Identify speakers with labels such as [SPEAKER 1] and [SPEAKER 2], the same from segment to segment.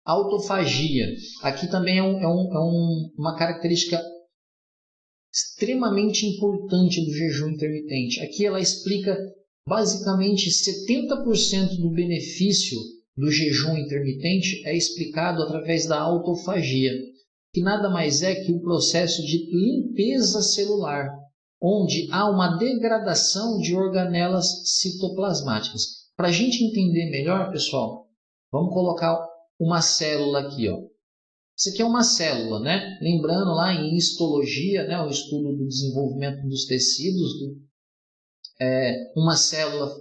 [SPEAKER 1] Autofagia. Aqui também uma característica extremamente importante do jejum intermitente. Aqui ela explica basicamente 70% do benefício do jejum intermitente é explicado através da autofagia, que nada mais é que o processo de limpeza celular, onde há uma degradação de organelas citoplasmáticas. Para a gente entender melhor, pessoal, vamos colocar uma célula aqui, ó. Isso aqui é uma célula, né? Lembrando lá em histologia, né, o estudo do desenvolvimento dos tecidos, uma célula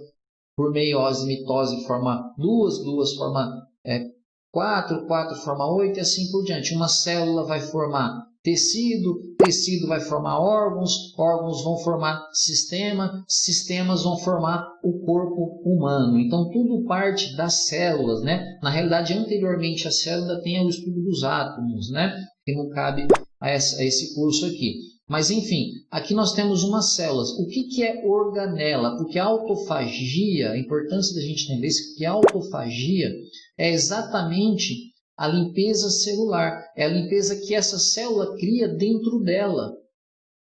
[SPEAKER 1] por meiose e mitose forma 2, 2 forma 4, 4 forma 8 e assim por diante. Uma célula vai formar tecido, tecido vai formar órgãos, órgãos vão formar sistema, sistemas vão formar o corpo humano. Então, tudo parte das células, né? Na realidade, anteriormente a célula tem o estudo dos átomos, né? Que não cabe a esse curso aqui. Mas, enfim, aqui nós temos umas células. O que é organela? Porque a autofagia, a importância da gente entender isso, que a autofagia é exatamente a limpeza celular. É a limpeza que essa célula cria dentro dela.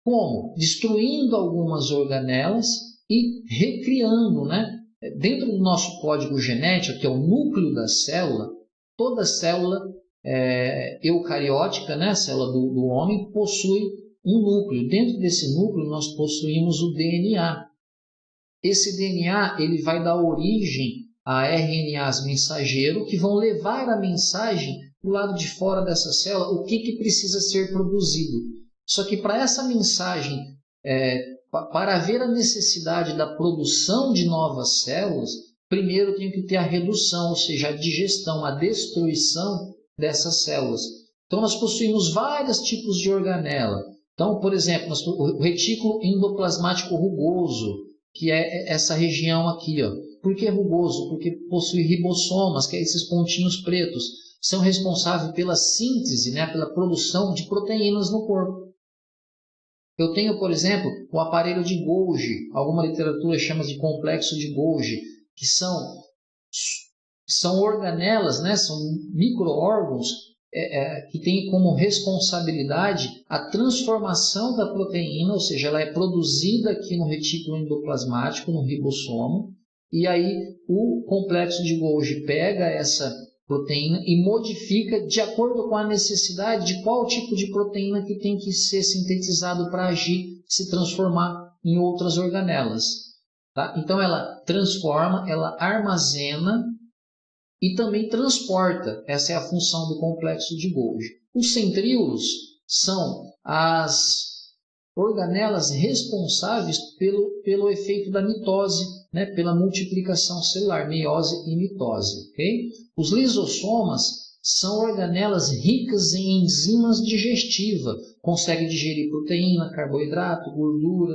[SPEAKER 1] Como? Destruindo algumas organelas e recriando, né? Dentro do nosso código genético, que é o núcleo da célula, toda célula eucariótica, né? A célula do homem, possui um núcleo. Dentro desse núcleo nós possuímos o DNA. Esse DNA ele vai dar origem a RNAs mensageiro que vão levar a mensagem do lado de fora dessa célula, o que precisa ser produzido. Só que para essa mensagem, para haver a necessidade da produção de novas células, primeiro eu tenho que ter a redução, ou seja, a digestão, a destruição dessas células. Então nós possuímos vários tipos de organela. Então, por exemplo, o retículo endoplasmático rugoso, que é essa região aqui, ó. Por que rugoso? Porque possui ribossomas, que é esses pontinhos pretos, são responsáveis pela síntese, né, pela produção de proteínas no corpo. Eu tenho, por exemplo, o aparelho de Golgi, alguma literatura chama de complexo de Golgi, que são organelas, né, são micro-órgãos que têm como responsabilidade a transformação da proteína, ou seja, ela é produzida aqui no retículo endoplasmático, no ribossomo, e aí o complexo de Golgi pega essa proteína e modifica de acordo com a necessidade de qual tipo de proteína que tem que ser sintetizado para agir, se transformar em outras organelas. Tá? Então ela transforma, ela armazena e também transporta. Essa é a função do complexo de Golgi. Os centríolos são as organelas responsáveis pelo efeito da mitose, né? Pela multiplicação celular, meiose e mitose. Okay? Os lisossomas são organelas ricas em enzimas digestivas, conseguem digerir proteína, carboidrato, gordura.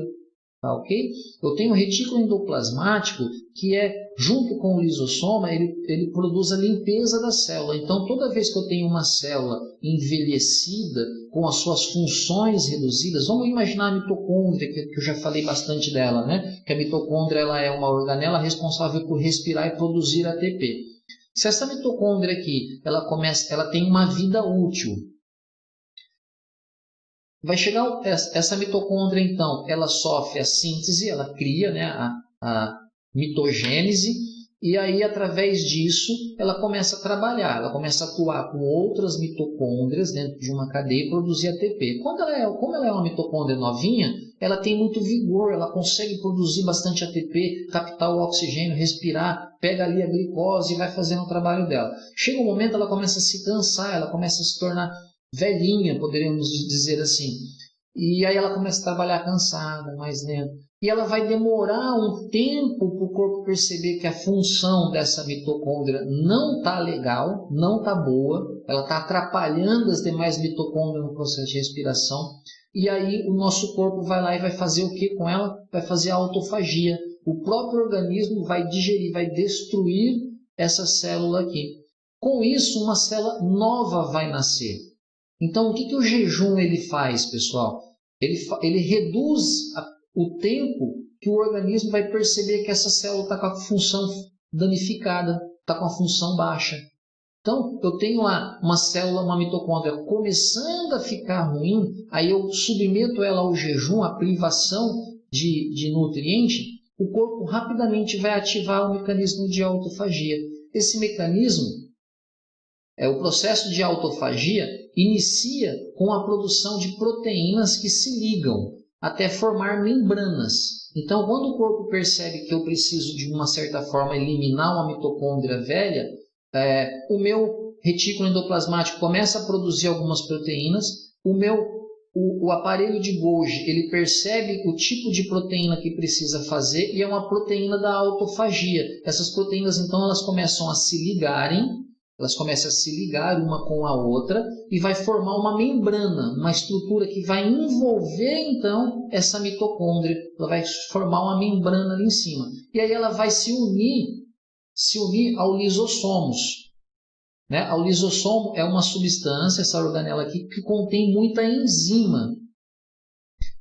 [SPEAKER 1] Tá, ok? Eu tenho o retículo endoplasmático, que junto com o lisossoma, ele produz a limpeza da célula. Então, toda vez que eu tenho uma célula envelhecida, com as suas funções reduzidas, vamos imaginar a mitocôndria, que eu já falei bastante dela, né? Que a mitocôndria ela é uma organela responsável por respirar e produzir ATP. Se essa mitocôndria aqui, ela tem uma vida útil, vai chegar essa mitocôndria, então, ela sofre a síntese, ela cria, né, a mitogênese, e aí, através disso, ela começa a trabalhar, ela começa a atuar com outras mitocôndrias dentro de uma cadeia e produzir ATP. Como ela é uma mitocôndria novinha, ela tem muito vigor, ela consegue produzir bastante ATP, captar o oxigênio, respirar, pega ali a glicose e vai fazendo o trabalho dela. Chega um momento, ela começa a se cansar, ela começa a se tornar velhinha, poderíamos dizer assim. E aí ela começa a trabalhar cansada, mais lenta. E ela vai demorar um tempo para o corpo perceber que a função dessa mitocôndria não está legal, não está boa, ela está atrapalhando as demais mitocôndrias no processo de respiração. E aí o nosso corpo vai lá e vai fazer o que com ela? Vai fazer a autofagia. O próprio organismo vai digerir, vai destruir essa célula aqui. Com isso, uma célula nova vai nascer. Então, o que o jejum ele faz, pessoal? Ele reduz o tempo que o organismo vai perceber que essa célula está com a função danificada, está com a função baixa. Então, eu tenho lá uma célula, uma mitocôndria começando a ficar ruim, aí eu submeto ela ao jejum, à privação de nutriente, o corpo rapidamente vai ativar o mecanismo de autofagia. Esse mecanismo, o processo de autofagia, inicia com a produção de proteínas que se ligam até formar membranas. Então, quando o corpo percebe que eu preciso, de uma certa forma, eliminar uma mitocôndria velha, o meu retículo endoplasmático começa a produzir algumas proteínas, o aparelho de Golgi ele percebe o tipo de proteína que precisa fazer e é uma proteína da autofagia. Essas proteínas, então, elas começam a se ligarem, elas começam a se ligar uma com a outra e vai formar uma membrana, uma estrutura que vai envolver, então, essa mitocôndria. Ela vai formar uma membrana ali em cima. E aí ela vai se unir ao lisossomos. Né? O lisossomo é uma substância, essa organela aqui, que contém muita enzima.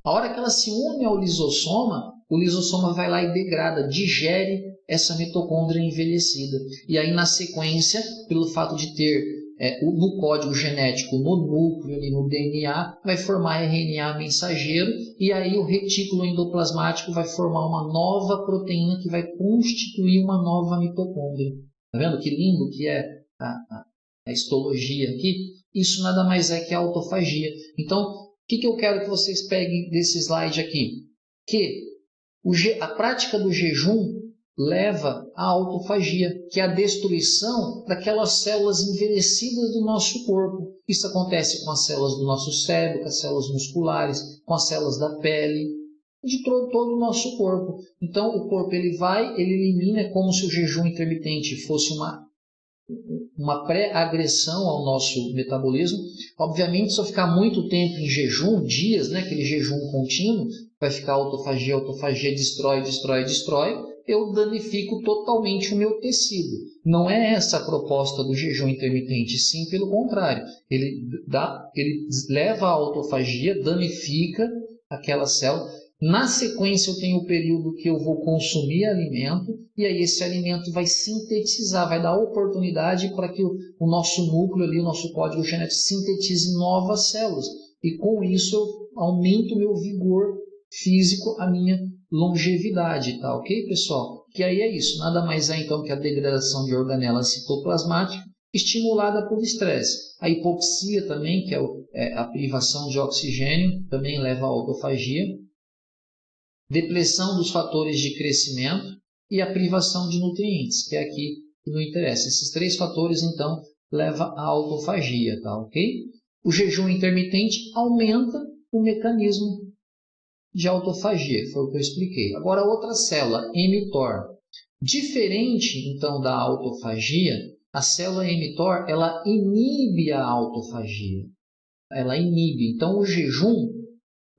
[SPEAKER 1] A hora que ela se une ao lisossoma, o lisossoma vai lá e degrada, digere essa mitocôndria envelhecida. E aí, na sequência, pelo fato de ter no código genético, no núcleo e no DNA, vai formar RNA mensageiro, e aí o retículo endoplasmático vai formar uma nova proteína que vai constituir uma nova mitocôndria. Está vendo que lindo que é a histologia aqui? Isso nada mais é que a autofagia. Então, o que eu quero que vocês peguem desse slide aqui? Que a prática do jejum leva à autofagia, que é a destruição daquelas células envelhecidas do nosso corpo. Isso acontece com as células do nosso cérebro, com as células musculares, com as células da pele, de todo o nosso corpo. Então, o corpo ele elimina, é como se o jejum intermitente fosse uma pré-agressão ao nosso metabolismo. Obviamente, se eu ficar muito tempo em jejum, dias, né, aquele jejum contínuo, vai ficar autofagia, destrói, eu danifico totalmente o meu tecido. Não é essa a proposta do jejum intermitente, sim, pelo contrário. Ele leva à autofagia, danifica aquela célula. Na sequência, eu tenho o período que eu vou consumir alimento, e aí esse alimento vai sintetizar, vai dar oportunidade para que o nosso núcleo ali, o nosso código genético, sintetize novas células. E com isso eu aumento o meu vigor físico, a minha longevidade, tá ok, pessoal? Que aí é isso, nada mais é então que a degradação de organela citoplasmática estimulada por estresse. A hipoxia também, que é a privação de oxigênio, também leva à autofagia. Depressão dos fatores de crescimento e a privação de nutrientes, que é aqui que não interessa. Esses três fatores, então, levam à autofagia, tá ok? O jejum intermitente aumenta o mecanismo de autofagia, que foi o que eu expliquei. Agora, outra célula, mTOR. Diferente, então, da autofagia, a célula mTOR, ela inibe a autofagia. Ela inibe. Então, o jejum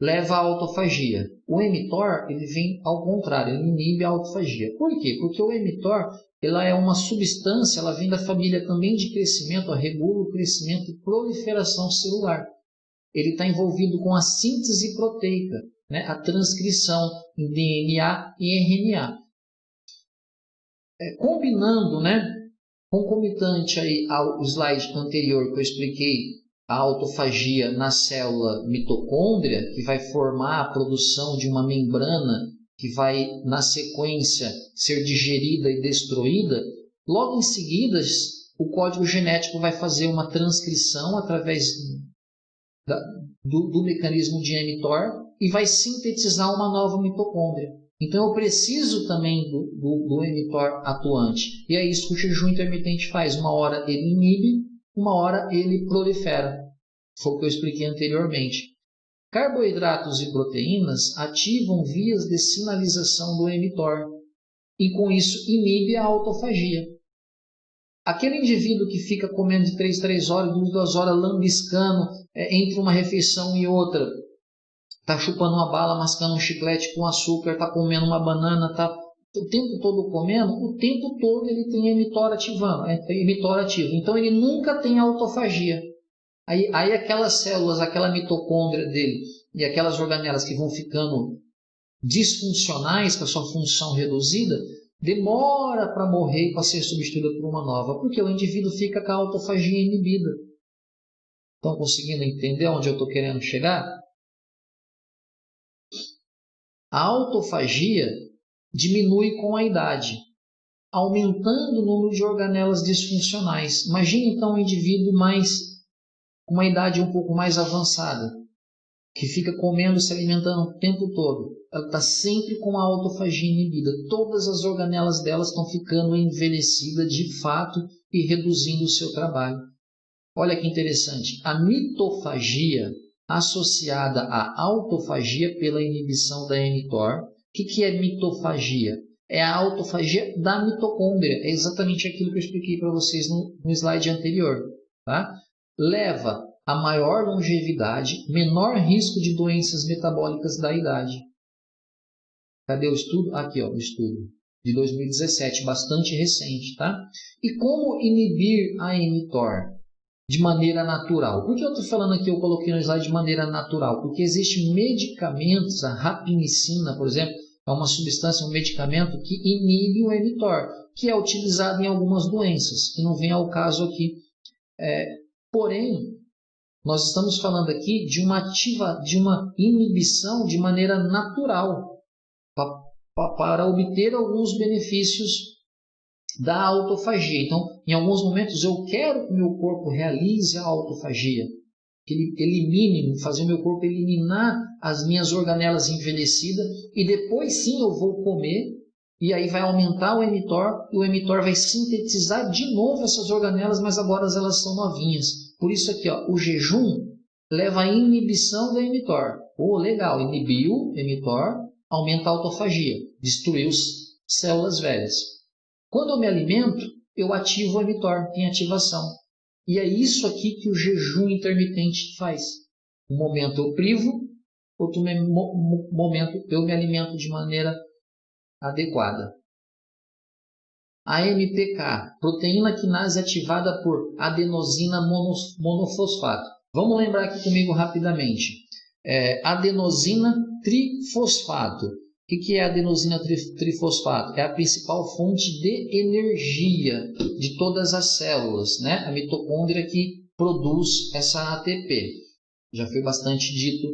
[SPEAKER 1] leva à autofagia. O mTOR, ele vem ao contrário, ele inibe a autofagia. Por quê? Porque o mTOR, ela é uma substância, ela vem da família também de crescimento, regula o crescimento e proliferação celular. Ele está envolvido com a síntese proteica, né? A transcrição em DNA e RNA. Combinando, né? Concomitante aí ao slide anterior que eu expliquei, a autofagia na célula mitocôndria, que vai formar a produção de uma membrana que vai, na sequência, ser digerida e destruída, logo em seguida, o código genético vai fazer uma transcrição através do mecanismo de mTOR e vai sintetizar uma nova mitocôndria. Então, eu preciso também do mTOR atuante. E é isso que o jejum intermitente faz. Uma hora ele inibe, uma hora ele prolifera. Foi o que eu expliquei anteriormente. Carboidratos e proteínas ativam vias de sinalização do mTOR e com isso inibe a autofagia. Aquele indivíduo que fica comendo de 3 horas, 2 horas, lambiscando entre uma refeição e outra, está chupando uma bala, mascando um chiclete com açúcar, está comendo uma banana, está o tempo todo comendo, o tempo todo ele tem mTOR ativando, mTOR ativo. Então ele nunca tem autofagia. Aí aquelas células, aquela mitocôndria dele e aquelas organelas que vão ficando disfuncionais com a sua função reduzida, demora para morrer e para ser substituída por uma nova, porque o indivíduo fica com a autofagia inibida. Estão conseguindo entender onde eu estou querendo chegar? A autofagia diminui com a idade, aumentando o número de organelas disfuncionais. Imagine então um indivíduo com uma idade um pouco mais avançada, que fica comendo, se alimentando o tempo todo. Ela está sempre com a autofagia inibida. Todas as organelas dela estão ficando envelhecidas de fato e reduzindo o seu trabalho. Olha que interessante. A mitofagia associada à autofagia pela inibição da mTOR. O que é mitofagia? É a autofagia da mitocôndria. É exatamente aquilo que eu expliquei para vocês no slide anterior. Tá? Leva a maior longevidade, menor risco de doenças metabólicas da idade. Cadê o estudo? Aqui, ó, o estudo de 2017, bastante recente, tá? E como inibir a mTOR de maneira natural? Por que eu estou falando aqui, eu coloquei no slide de maneira natural? Porque existem medicamentos, a rapamicina, por exemplo, é uma substância, um medicamento que inibe o mTOR, que é utilizado em algumas doenças, que não vem ao caso aqui. Porém, nós estamos falando aqui de uma inibição de maneira natural, para obter alguns benefícios da autofagia. Então, em alguns momentos, eu quero que o meu corpo realize a autofagia, que ele elimine, fazer o meu corpo eliminar as minhas organelas envelhecidas, e depois sim eu vou comer, e aí vai aumentar o mTOR, e o mTOR vai sintetizar de novo essas organelas, mas agora elas são novinhas. Por isso aqui, ó, o jejum leva à inibição da mTOR. Legal, inibiu o mTOR, aumenta a autofagia, destruiu células velhas. Quando eu me alimento, eu ativo o mTOR, tem ativação. E é isso aqui que o jejum intermitente faz. Um momento eu privo, outro momento eu me alimento de maneira adequada. AMPK, proteína quinase ativada por adenosina monofosfato. Vamos lembrar aqui comigo rapidamente. Adenosina trifosfato. O que é a adenosina trifosfato? É a principal fonte de energia de todas as células, né? A mitocôndria que produz essa ATP. Já foi bastante dito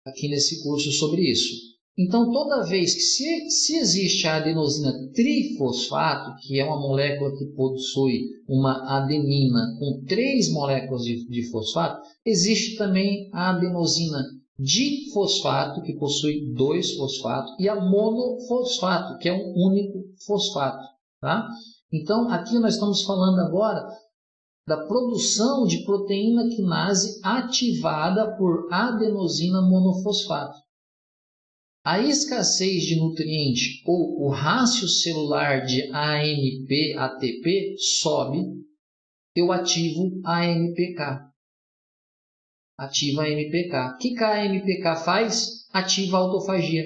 [SPEAKER 1] aqui nesse curso sobre isso. Então, toda vez que se existe a adenosina trifosfato, que é uma molécula que possui uma adenina com 3 moléculas de fosfato, existe também a adenosina difosfato, que possui 2 fosfatos, e a monofosfato, que é um único fosfato. Tá? Então, aqui nós estamos falando agora da produção de proteína quinase ativada por adenosina monofosfato. A escassez de nutriente ou o rácio celular de AMP-ATP sobe, eu ativo a AMPK. Ativa a AMPK. O que a AMPK faz? Ativa a autofagia.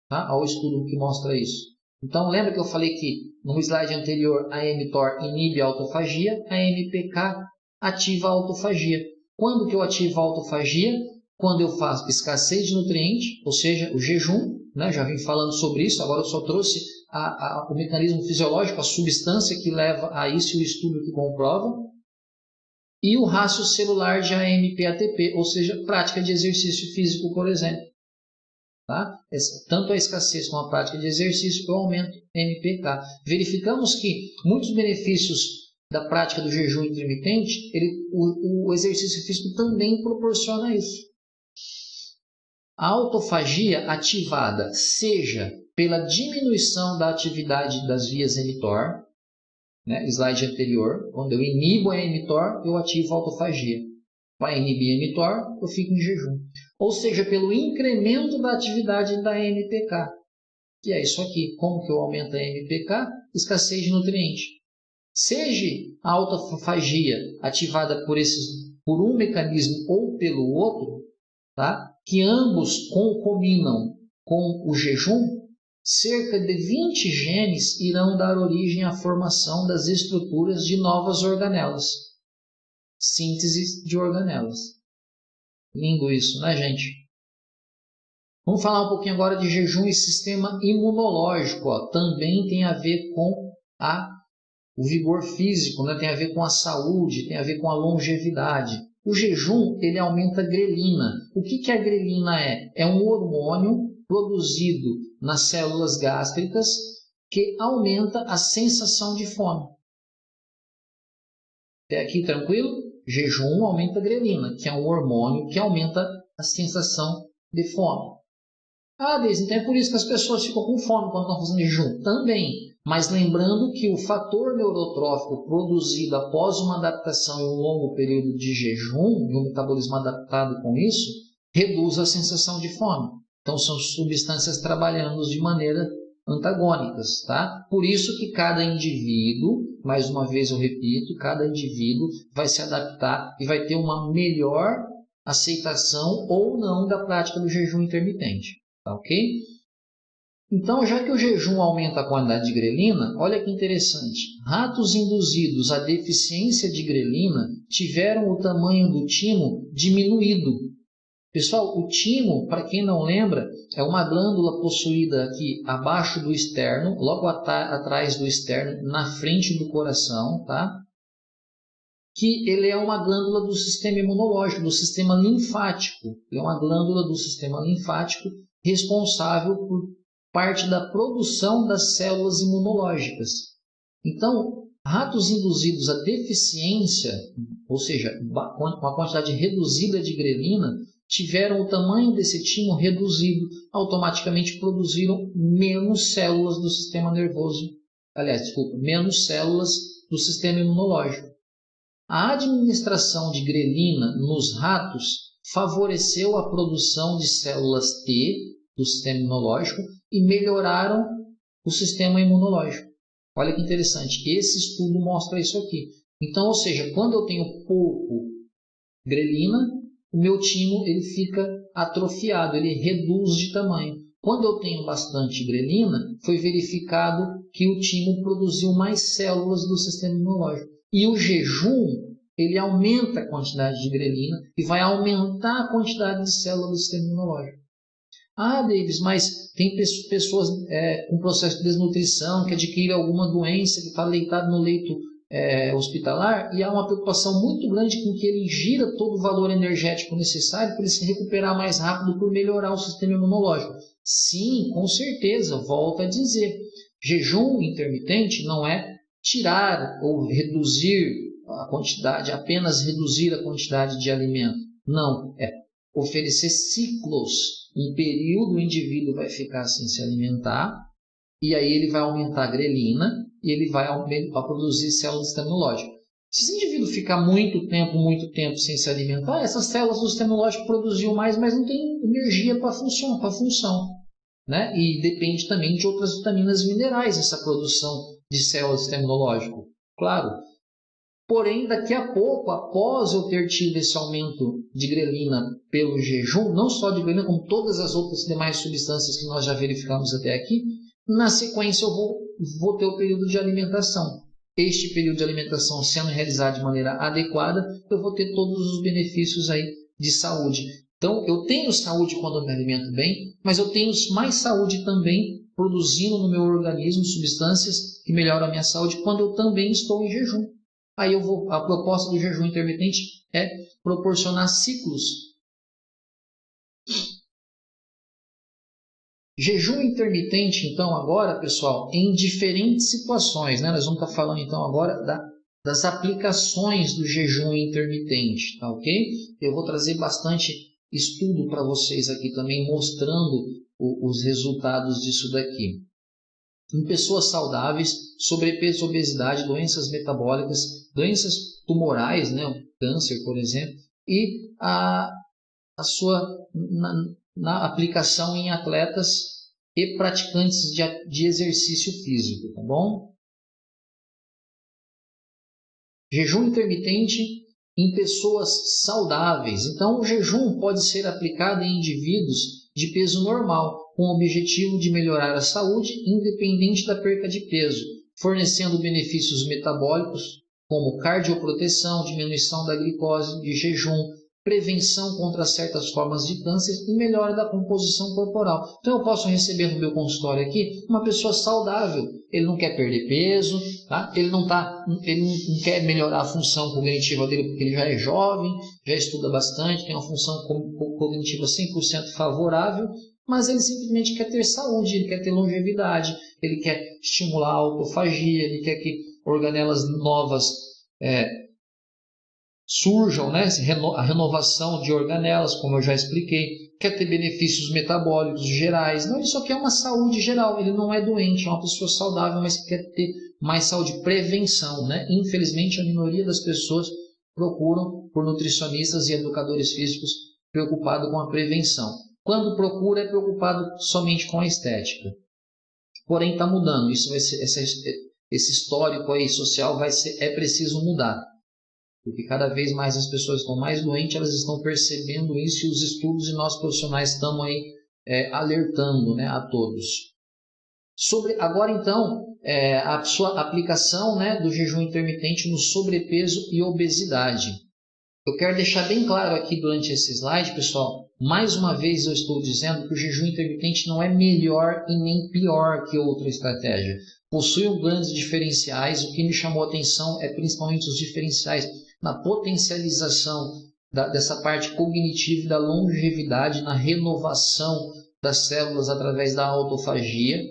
[SPEAKER 1] Tá? Olha o estudo que mostra isso. Então, lembra que eu falei que no slide anterior a mTOR inibe a autofagia, a AMPK ativa a autofagia. Quando que eu ativo a autofagia? Quando eu faço escassez de nutriente, ou seja, o jejum, né? Já vim falando sobre isso, agora eu só trouxe o mecanismo fisiológico, a substância que leva a isso e o estudo que comprova, e o rácio celular de AMP-ATP, ou seja, prática de exercício físico, por exemplo. Tá? Tanto a escassez como a prática de exercício, eu aumento MPK. Verificamos que muitos benefícios da prática do jejum intermitente, o exercício físico também proporciona isso. A autofagia ativada, seja pela diminuição da atividade das vias mTOR, né, slide anterior, quando eu inibo a mTOR, eu ativo a autofagia. Para inibir a mTOR, eu fico em jejum. Ou seja, pelo incremento da atividade da AMPK, que é isso aqui. Como que eu aumento a AMPK? Escassez de nutriente. Seja a autofagia ativada por um mecanismo ou pelo outro, tá? Que ambos concominam com o jejum, cerca de 20 genes irão dar origem à formação das estruturas de novas organelas. Síntese de organelas. Lindo isso, né, gente? Vamos falar um pouquinho agora de jejum e sistema imunológico. Ó. Também tem a ver com o vigor físico, né? Tem a ver com a saúde, tem a ver com a longevidade. O jejum, ele aumenta a grelina. O que a grelina é? É um hormônio produzido nas células gástricas que aumenta a sensação de fome. Até aqui tranquilo? Jejum aumenta a grelina, que é um hormônio que aumenta a sensação de fome. Deise, então é por isso que as pessoas ficam com fome quando estão fazendo jejum? Também. Mas lembrando que o fator neurotrófico produzido após uma adaptação em um longo período de jejum, e um metabolismo adaptado com isso, reduz a sensação de fome. Então são substâncias trabalhando de maneira antagônicas, tá? Por isso que cada indivíduo, mais uma vez eu repito, cada indivíduo vai se adaptar e vai ter uma melhor aceitação ou não da prática do jejum intermitente, tá ok? Então, já que o jejum aumenta a quantidade de grelina, olha que interessante. Ratos induzidos à deficiência de grelina tiveram o tamanho do timo diminuído. Pessoal, o timo, para quem não lembra, é uma glândula possuída aqui abaixo do externo, logo atrás do externo, na frente do coração, tá? Que ele é uma glândula do sistema imunológico, do sistema linfático. Ele é uma glândula do sistema linfático responsável por parte da produção das células imunológicas. Então, ratos induzidos à deficiência, ou seja, com a quantidade reduzida de grelina, tiveram o tamanho desse timo reduzido, automaticamente produziram menos células do sistema nervoso, menos células do sistema imunológico. A administração de grelina nos ratos favoreceu a produção de células T do sistema imunológico e melhoraram o sistema imunológico. Olha que interessante, esse estudo mostra isso aqui. Então, ou seja, quando eu tenho pouco grelina, o meu timo ele fica atrofiado, ele reduz de tamanho. Quando eu tenho bastante grelina, foi verificado que o timo produziu mais células do sistema imunológico. E o jejum, ele aumenta a quantidade de grelina e vai aumentar a quantidade de células do sistema imunológico. Davis, mas tem pessoas com processo de desnutrição, que adquirem alguma doença, que está deitado no leito hospitalar, e há uma preocupação muito grande com que ele gira todo o valor energético necessário para ele se recuperar mais rápido por melhorar o sistema imunológico. Sim, com certeza, volto a dizer, jejum intermitente não é tirar ou reduzir a quantidade, apenas reduzir a quantidade de alimento. Não, é oferecer ciclos. Em período o indivíduo vai ficar sem se alimentar e aí ele vai aumentar a grelina e ele vai produzir células do sistema imunológico. Se esse indivíduo ficar muito tempo sem se alimentar, essas células do sistema imunológico produziam mais, mas não tem energia para a função. Né? E depende também de outras vitaminas e minerais essa produção de células do sistema imunológico. Claro. Porém, daqui a pouco, após eu ter tido esse aumento de grelina pelo jejum, não só de grelina, como todas as outras demais substâncias que nós já verificamos até aqui, na sequência eu vou ter o período de alimentação. Este período de alimentação sendo realizado de maneira adequada, eu vou ter todos os benefícios aí de saúde. Então, eu tenho saúde quando eu me alimento bem, mas eu tenho mais saúde também produzindo no meu organismo substâncias que melhoram a minha saúde quando eu também estou em jejum. Aí a proposta do jejum intermitente é proporcionar ciclos. Jejum intermitente, então, agora, pessoal, em diferentes situações, né? Nós vamos estar falando, então, agora das aplicações do jejum intermitente, tá ok? Eu vou trazer bastante estudo para vocês aqui também, mostrando os resultados disso daqui. Em pessoas saudáveis, sobrepeso, obesidade, doenças metabólicas, doenças tumorais, né, câncer, por exemplo, e na aplicação em atletas e praticantes de exercício físico, tá bom? Jejum intermitente em pessoas saudáveis. Então, o jejum pode ser aplicado em indivíduos de peso normal, com o objetivo de melhorar a saúde independente da perca de peso, fornecendo benefícios metabólicos como cardioproteção, diminuição da glicose de jejum, prevenção contra certas formas de câncer e melhora da composição corporal. Então eu posso receber no meu consultório aqui uma pessoa saudável, ele não quer perder peso, tá? Ele não quer melhorar a função cognitiva dele porque ele já é jovem, já estuda bastante, tem uma função cognitiva 100% favorável, mas ele simplesmente quer ter saúde, ele quer ter longevidade, ele quer estimular a autofagia, ele quer que organelas novas surjam, né? A renovação de organelas, como eu já expliquei, quer ter benefícios metabólicos gerais. Não, ele só quer uma saúde geral, ele não é doente, é uma pessoa saudável, mas quer ter mais saúde, prevenção, né? Infelizmente, a minoria das pessoas procuram por nutricionistas e educadores físicos preocupados com a prevenção. Quando procura, é preocupado somente com a estética. Porém, está mudando. Isso vai ser, esse histórico aí social é preciso mudar. Porque cada vez mais as pessoas estão mais doentes, elas estão percebendo isso e os estudos e nós profissionais estamos aí alertando, né, a todos. Agora então, a sua aplicação, né, do jejum intermitente no sobrepeso e obesidade. Eu quero deixar bem claro aqui durante esse slide, pessoal, mais uma vez eu estou dizendo que o jejum intermitente não é melhor e nem pior que outra estratégia. Possui grandes diferenciais, o que me chamou a atenção é principalmente os diferenciais na potencialização dessa parte cognitiva e da longevidade, na renovação das células através da autofagia.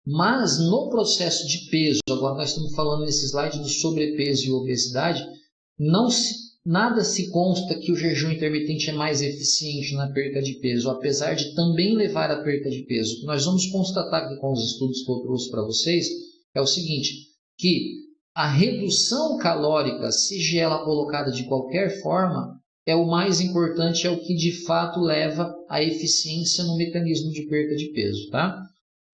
[SPEAKER 1] Mas no processo de peso, agora nós estamos falando nesse slide do sobrepeso e obesidade, nada se consta que o jejum intermitente é mais eficiente na perda de peso, apesar de também levar à perda de peso. O que nós vamos constatar aqui com os estudos que eu trouxe para vocês é o seguinte, que a redução calórica, seja ela colocada de qualquer forma, é o mais importante, é o que de fato leva à eficiência no mecanismo de perda de peso, tá?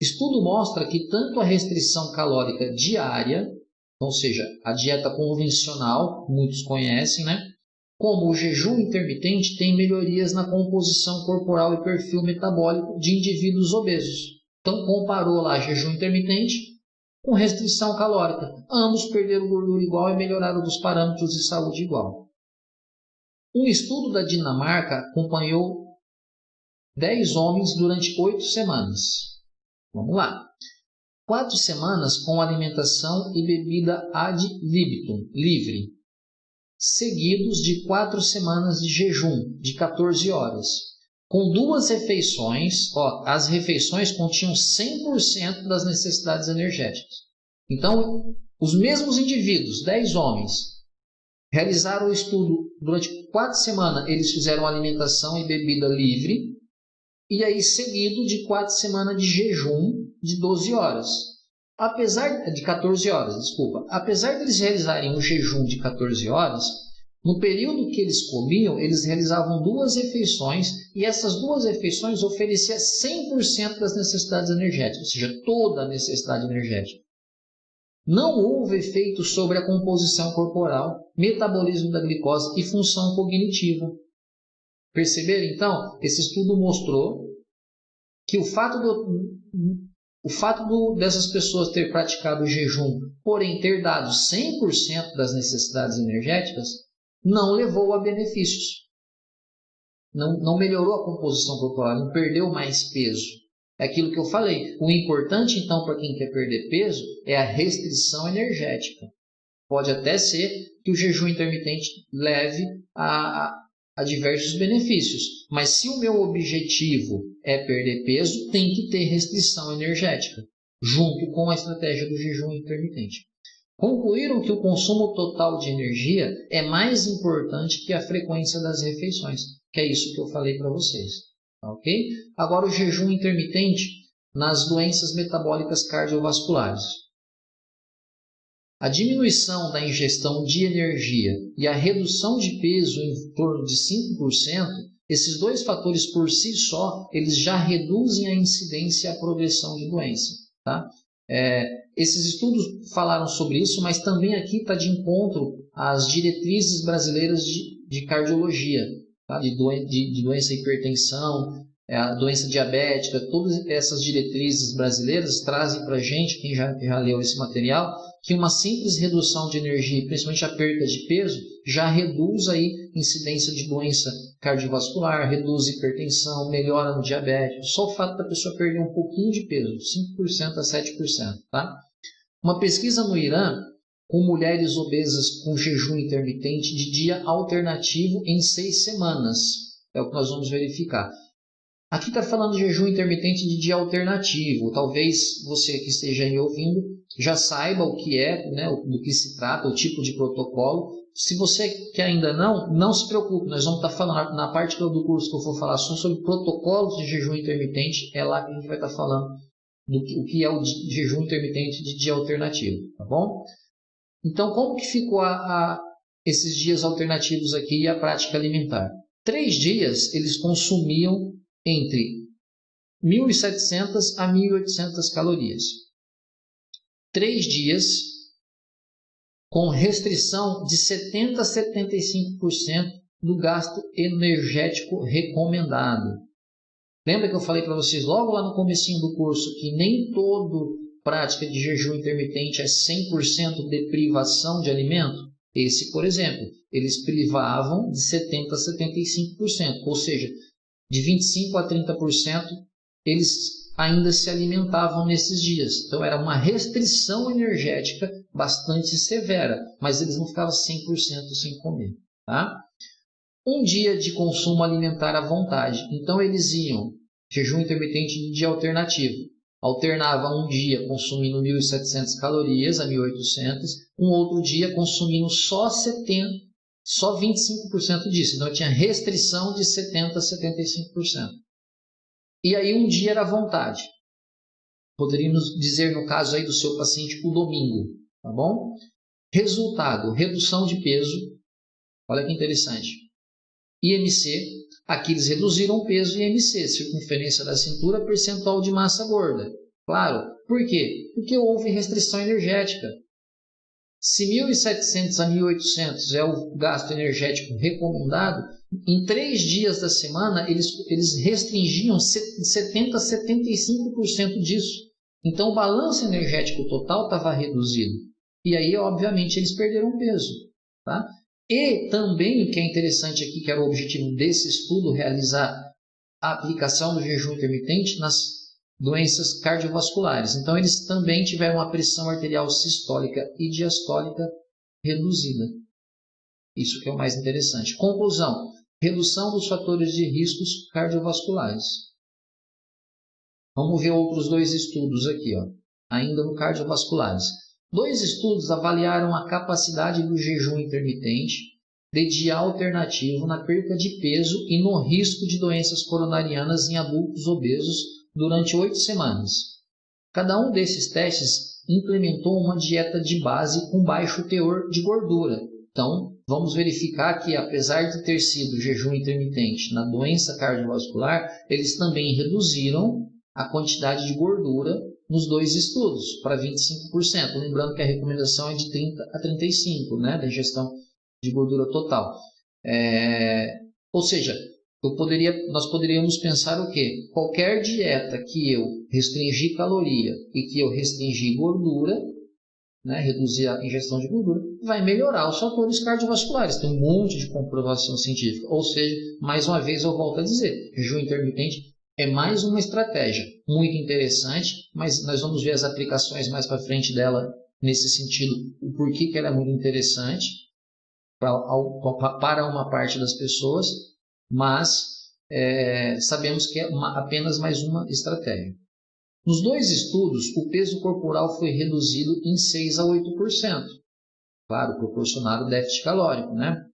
[SPEAKER 1] Estudo mostra que tanto a restrição calórica diária, ou seja, a dieta convencional, muitos conhecem, né? Como o jejum intermitente tem melhorias na composição corporal e perfil metabólico de indivíduos obesos. Então, comparou lá jejum intermitente com restrição calórica. Ambos perderam gordura igual e melhoraram dos parâmetros de saúde igual. Um estudo da Dinamarca acompanhou 10 homens durante 8 semanas. Vamos lá. 4 semanas com alimentação e bebida ad libitum, livre, seguidos de 4 semanas de jejum, de 14 horas, com 2 refeições. As refeições continham 100% das necessidades energéticas. Então, os mesmos indivíduos, 10 homens, realizaram o estudo durante 4 semanas, eles fizeram alimentação e bebida livre, e aí seguido de 4 semanas de jejum de 12 horas. De 14 horas, desculpa. Apesar de eles realizarem um jejum de 14 horas, no período que eles comiam, eles realizavam 2 refeições e essas 2 refeições ofereciam 100% das necessidades energéticas, ou seja, toda a necessidade energética. Não houve efeito sobre a composição corporal, metabolismo da glicose e função cognitiva. Perceberam, então? Esse estudo mostrou que o fato dessas pessoas ter praticado o jejum, porém ter dado 100% das necessidades energéticas, não levou a benefícios. Não melhorou a composição corporal, não perdeu mais peso. É aquilo que eu falei. O importante, então, para quem quer perder peso, é a restrição energética. Pode até ser que o jejum intermitente leve a diversos benefícios. Mas se o meu objetivo é perder peso, tem que ter restrição energética, junto com a estratégia do jejum intermitente. Concluíram que o consumo total de energia é mais importante que a frequência das refeições, que é isso que eu falei para vocês. Ok? Agora o jejum intermitente nas doenças metabólicas cardiovasculares. A diminuição da ingestão de energia e a redução de peso em torno de 5%, esses 2 fatores por si só, eles já reduzem a incidência e a progressão de doença. Tá? Esses estudos falaram sobre isso, mas também aqui está de encontro às diretrizes brasileiras de cardiologia, tá? de doença hipertensão, a doença diabética, todas essas diretrizes brasileiras trazem para a gente, quem já leu esse material, que uma simples redução de energia, principalmente a perda de peso, já reduz aí incidência de doença cardiovascular, reduz hipertensão, melhora no diabetes. Só o fato da pessoa perder um pouquinho de peso, 5% a 7%. Tá? Uma pesquisa no Irã com mulheres obesas com jejum intermitente de dia alternativo em 6 semanas. É o que nós vamos verificar. Aqui está falando de jejum intermitente de dia alternativo. Talvez você que esteja aí ouvindo já saiba o que é, né, do que se trata, o tipo de protocolo. Se você que ainda não se preocupe. Nós vamos estar falando na parte do curso que eu for falar sobre protocolos de jejum intermitente. É lá que a gente vai estar falando do que é o jejum intermitente de dia alternativo. Tá bom? Então, como que ficou esses dias alternativos aqui e a prática alimentar? 3 dias eles consumiam entre 1.700 a 1.800 calorias. 3 dias com restrição de 70% a 75% do gasto energético recomendado. Lembra que eu falei para vocês logo lá no comecinho do curso que nem toda prática de jejum intermitente é 100% de privação de alimento? Esse, por exemplo, eles privavam de 70% a 75%, ou seja, de 25% a 30% eles ainda se alimentavam nesses dias. Então era uma restrição energética bastante severa, mas eles não ficavam 100% sem comer. Tá? Um dia de consumo alimentar à vontade. Então eles iam, jejum intermitente de dia alternativo, alternava um dia consumindo 1.700 calorias a 1.800, um outro dia consumindo só 25% disso. Então tinha restrição de 70% a 75%. E aí um dia era à vontade. Poderíamos dizer no caso aí do seu paciente o domingo, tá bom? Resultado, redução de peso. Olha que interessante. IMC, aqui eles reduziram o peso IMC, circunferência da cintura, percentual de massa gorda. Claro, por quê? Porque houve restrição energética. Se 1.700 a 1.800 é o gasto energético recomendado, em 3 dias da semana eles restringiam 70% a 75% disso. Então o balanço energético total estava reduzido. E aí, obviamente, eles perderam peso. Tá? E também, o que é interessante aqui, que era o objetivo desse estudo, realizar a aplicação do jejum intermitente nas doenças cardiovasculares. Então, eles também tiveram a pressão arterial sistólica e diastólica reduzida. Isso que é o mais interessante. Conclusão: redução dos fatores de riscos cardiovasculares. Vamos ver outros 2 estudos aqui, ó, ainda no cardiovasculares. 2 estudos avaliaram a capacidade do jejum intermitente de dia alternativo na perda de peso e no risco de doenças coronarianas em adultos obesos durante 8 semanas. Cada um desses testes implementou uma dieta de base com baixo teor de gordura. Então, vamos verificar que, apesar de ter sido jejum intermitente na doença cardiovascular, eles também reduziram a quantidade de gordura nos 2 estudos para 25%. Lembrando que a recomendação é de 30% a 35%, né, da ingestão de gordura total. Ou seja, nós poderíamos pensar o quê? Qualquer dieta que eu restringir caloria e que eu restringir gordura, né, reduzir a ingestão de gordura, vai melhorar os fatores cardiovasculares. Tem um monte de comprovação científica. Ou seja, mais uma vez eu volto a dizer, jejum intermitente é mais uma estratégia muito interessante, mas nós vamos ver as aplicações mais para frente dela nesse sentido, o porquê que ela é muito interessante para uma parte das pessoas, mas sabemos que é apenas mais uma estratégia. Nos 2 estudos, o peso corporal foi reduzido em 6% a 8%. Claro, proporcionado ao déficit calórico, né?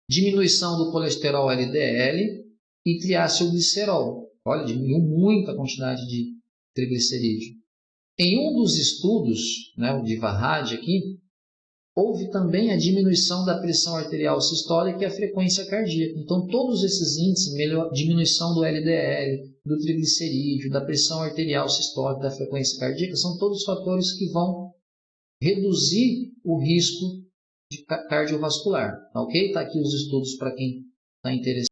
[SPEAKER 1] Diminuição do colesterol LDL e triacilglicerol. Olha, diminuiu muito a quantidade de triglicerídeo. Em um dos estudos, né, o de Varrad aqui, houve também a diminuição da pressão arterial sistólica e a frequência cardíaca. Então, todos esses índices, diminuição do LDL, do triglicerídeo, da pressão arterial sistólica, da frequência cardíaca, são todos fatores que vão reduzir o risco de cardiovascular. Tá ok? Está aqui os estudos para quem está interessado.